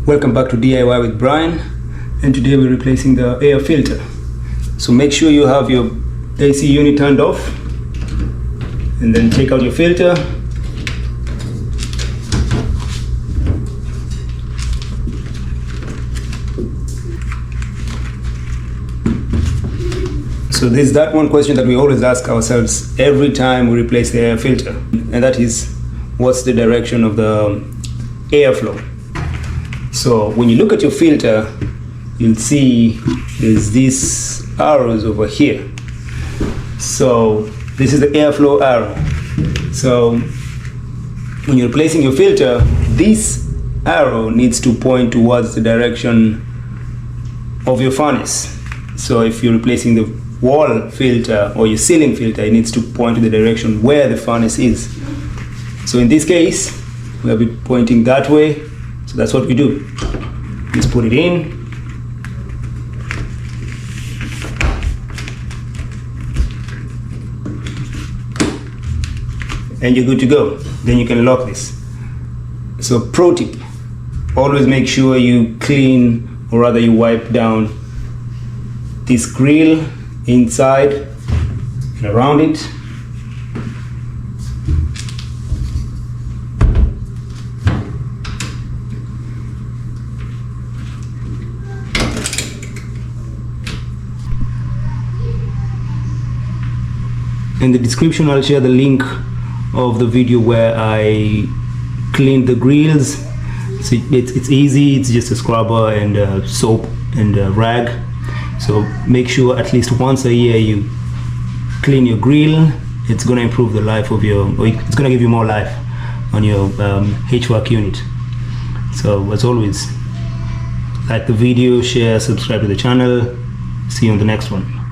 Welcome back to DIY with Brian, and today we're replacing the air filter. So make sure you have your AC unit turned off and then take out your filter. So there's that one question that we always ask ourselves every time we replace the air filter, and that is, what's the direction of the airflow? So when you look at your filter, you'll see there's these arrows over here. So this is the airflow arrow. So when you're replacing your filter, this arrow needs to point towards the direction of your furnace. So if you're replacing the wall filter or your ceiling filter, it needs to point to the direction where the furnace is. So in this case, we'll be pointing that way. So that's what we do. Just put it in. And you're good to go. Then you can lock this. So pro tip, always make sure you clean, or rather you wipe down this grill inside and around it. In the description, I'll share the link of the video where I cleaned the grills. So it's easy. It's just a scrubber and soap and a rag. So make sure at least once a year you clean your grill. It's going to improve the life of your, or it's going to give you more life on your HVAC unit. So as always, like the video, share, subscribe to the channel. See you on the next one.